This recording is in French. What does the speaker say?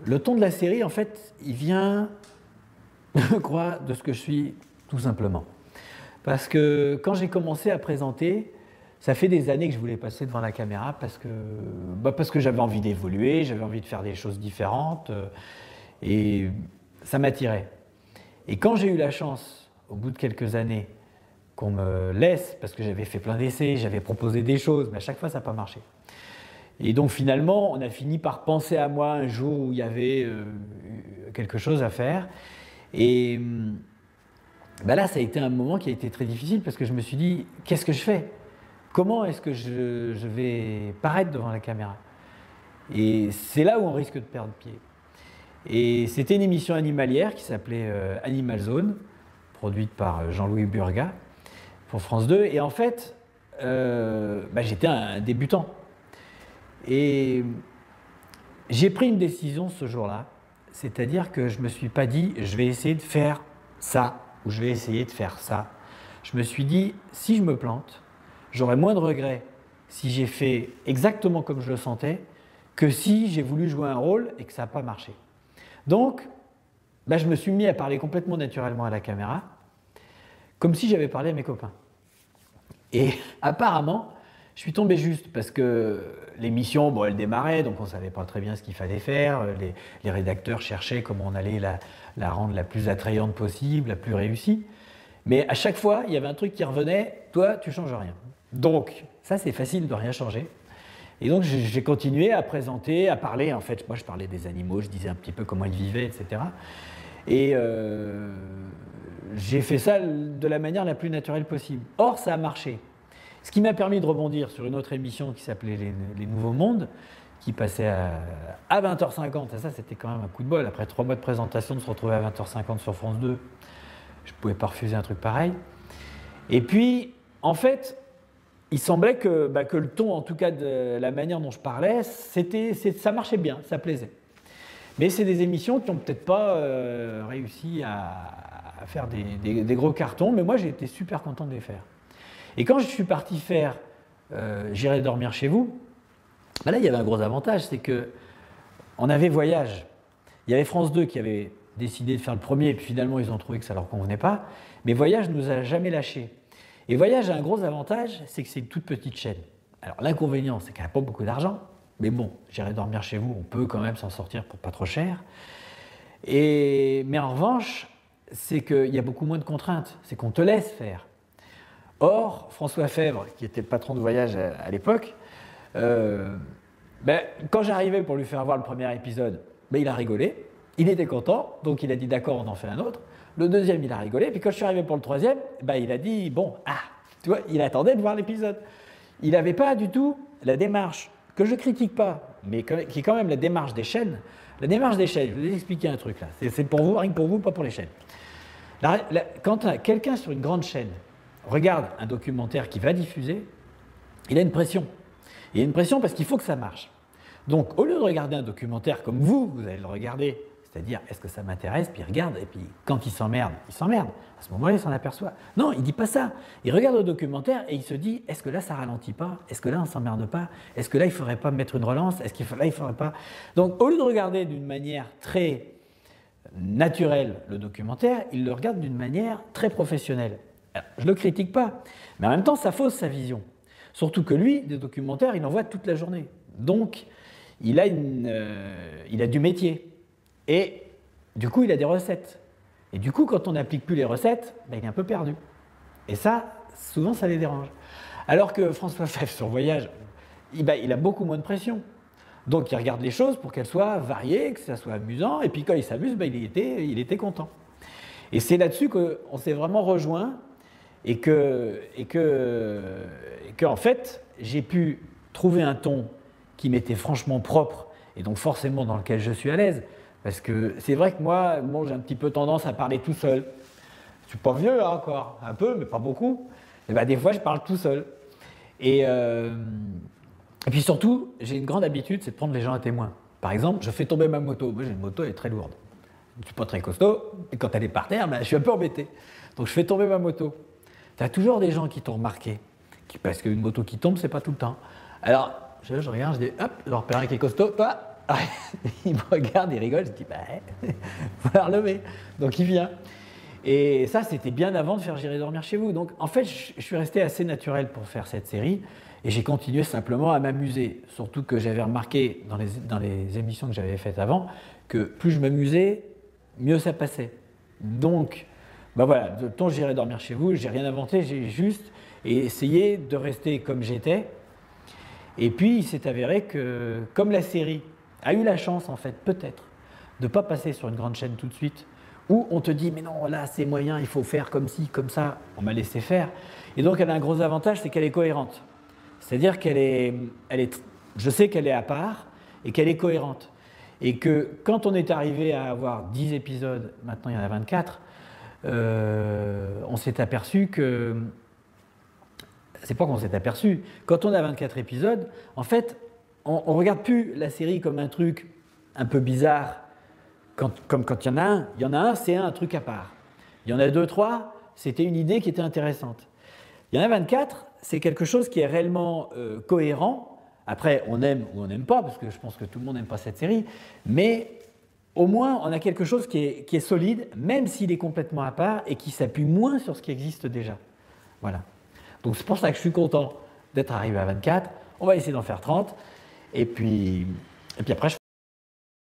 Le ton de la série, en fait, il vient, je crois, de ce que je suis, tout simplement. Parce que quand j'ai commencé à présenter, ça fait des années que je voulais passer devant la caméra parce que j'avais envie d'évoluer, j'avais envie de faire des choses différentes et ça m'attirait. Et quand j'ai eu la chance, au bout de quelques années, qu'on me laisse, parce que j'avais fait plein d'essais, j'avais proposé des choses, mais à chaque fois ça n'a pas marché. Et donc finalement, on a fini par penser à moi un jour où il y avait quelque chose à faire. Et là, ça a été un moment qui a été très difficile parce que je me suis dit, qu'est-ce que je fais? Comment est-ce que je vais paraître devant la caméra? Et c'est là où on risque de perdre pied. Et c'était une émission animalière qui s'appelait Animal Zone, produite par Jean-Louis Burga pour France 2. Et en fait, j'étais un débutant. Et j'ai pris une décision ce jour-là, c'est-à-dire que je ne me suis pas dit je vais essayer de faire ça ou je vais essayer de faire ça. Je me suis dit si je me plante, j'aurai moins de regrets si j'ai fait exactement comme je le sentais que si j'ai voulu jouer un rôle et que ça n'a pas marché. Donc, je me suis mis à parler complètement naturellement à la caméra, comme si j'avais parlé à mes copains. Et apparemment, je suis tombé juste parce que l'émission, elle démarrait, donc on ne savait pas très bien ce qu'il fallait faire. Les rédacteurs cherchaient comment on allait la rendre la plus attrayante possible, la plus réussie. Mais à chaque fois, il y avait un truc qui revenait, toi, tu ne changes rien. Donc, ça, c'est facile de rien changer. Et donc, j'ai continué à présenter, à parler. En fait, moi, je parlais des animaux, je disais un petit peu comment ils vivaient, etc. Et j'ai fait ça de la manière la plus naturelle possible. Or, ça a marché. Ce qui m'a permis de rebondir sur une autre émission qui s'appelait Les Nouveaux Mondes, qui passait à 20h50. Et ça, c'était quand même un coup de bol. Après 3 mois de présentation, de se retrouver à 20h50 sur France 2, je ne pouvais pas refuser un truc pareil. Et puis, en fait, il semblait que le ton, en tout cas de la manière dont je parlais, ça marchait bien, ça plaisait. Mais c'est des émissions qui n'ont peut-être pas réussi à faire des gros cartons, mais moi, j'ai été super content de les faire. Et quand je suis parti faire J'irai dormir chez vous, là, il y avait un gros avantage, c'est qu'on avait Voyage. Il y avait France 2 qui avait décidé de faire le premier, et puis finalement, ils ont trouvé que ça ne leur convenait pas. Mais Voyage ne nous a jamais lâchés. Et Voyage a un gros avantage, c'est que c'est une toute petite chaîne. Alors l'inconvénient, c'est qu'elle n'a pas beaucoup d'argent, mais bon, J'irai dormir chez vous, on peut quand même s'en sortir pour pas trop cher. Mais en revanche, c'est qu'il y a beaucoup moins de contraintes, c'est qu'on te laisse faire. Or, François Fèvre, qui était le patron de Voyage à l'époque, quand j'arrivais pour lui faire voir le premier épisode, il a rigolé, il était content, donc il a dit d'accord, on en fait un autre. Le deuxième, il a rigolé, puis quand je suis arrivé pour le troisième, il a dit tu vois, il attendait de voir l'épisode. Il n'avait pas du tout la démarche, que je ne critique pas, mais qui est quand même la démarche des chaînes. La démarche des chaînes, je vais vous expliquer un truc là, c'est pour vous, rien que pour vous, pas pour les chaînes. Quand quelqu'un sur une grande chaîne regarde un documentaire qui va diffuser, il a une pression. Il a une pression parce qu'il faut que ça marche. Donc, au lieu de regarder un documentaire comme vous allez le regarder, c'est-à-dire, est-ce que ça m'intéresse, puis il regarde, et puis quand il s'emmerde. À ce moment-là, il s'en aperçoit. Non, il ne dit pas ça. Il regarde le documentaire et il se dit, est-ce que là, ça ralentit pas? Est-ce que là, on ne s'emmerde pas? Est-ce que là, il ne faudrait pas mettre une relance? Est-ce qu'il ne faudrait pas... Donc, au lieu de regarder d'une manière très naturelle le documentaire, il le regarde d'une manière très professionnelle. Alors, je ne le critique pas, mais en même temps, ça fausse sa vision. Surtout que lui, des documentaires, il en voit toute la journée. Donc, il a du métier. Et du coup, il a des recettes. Et du coup, quand on n'applique plus les recettes, il est un peu perdu. Et ça, souvent, ça les dérange. Alors que François Fèvre, sur Voyage, il a beaucoup moins de pression. Donc, il regarde les choses pour qu'elles soient variées, que ça soit amusant. Et puis, quand il s'amuse, il était content. Et c'est là-dessus qu'on s'est vraiment rejoints. Et en fait, j'ai pu trouver un ton qui m'était franchement propre et donc forcément dans lequel je suis à l'aise. Parce que c'est vrai que moi, j'ai un petit peu tendance à parler tout seul. Je ne suis pas vieux encore, un peu, mais pas beaucoup. Et des fois, je parle tout seul. Et puis surtout, j'ai une grande habitude, c'est de prendre les gens à témoin. Par exemple, je fais tomber ma moto. Moi, j'ai une moto, elle est très lourde. Je ne suis pas très costaud, et quand elle est par terre, je suis un peu embêté. Donc je fais tomber ma moto. Tu as toujours des gens qui t'ont remarqué, parce qu'une moto qui tombe, c'est pas tout le temps. Alors, je regarde, je dis, hop, je repère un qui est costaud, toi, Ah, il me regarde, il rigole, je dis, bah, faut la relever. Donc il vient. Et ça, c'était bien avant de faire J'irai dormir chez vous. Donc en fait, je suis resté assez naturel pour faire cette série. Et j'ai continué simplement à m'amuser. Surtout que j'avais remarqué dans les émissions que j'avais faites avant, que plus je m'amusais, mieux ça passait. Donc, bah voilà, de ton J'irai dormir chez vous, j'ai rien inventé, j'ai juste essayé de rester comme j'étais. Et puis, il s'est avéré que, comme la série a eu la chance, en fait, peut-être, de ne pas passer sur une grande chaîne tout de suite, où on te dit, mais non, là, c'est moyen, il faut faire comme ci, comme ça, on m'a laissé faire. Et donc, elle a un gros avantage, c'est qu'elle est cohérente. C'est-à-dire je sais qu'elle est à part et qu'elle est cohérente. Et que quand on est arrivé à avoir 10 épisodes, maintenant il y en a 24, on s'est aperçu que c'est pas qu'on s'est aperçu. Quand on a 24 épisodes, en fait, on ne regarde plus la série comme un truc un peu bizarre. Comme quand il y en a un, c'est un truc à part. Il y en a 2, 3, c'était une idée qui était intéressante. Il y en a 24, c'est quelque chose qui est réellement cohérent. Après, on aime ou on n'aime pas, parce que je pense que tout le monde n'aime pas cette série, mais au moins, on a quelque chose qui est solide, même s'il est complètement à part et qui s'appuie moins sur ce qui existe déjà. Voilà. Donc c'est pour ça que je suis content d'être arrivé à 24. On va essayer d'en faire 30. Et puis après, je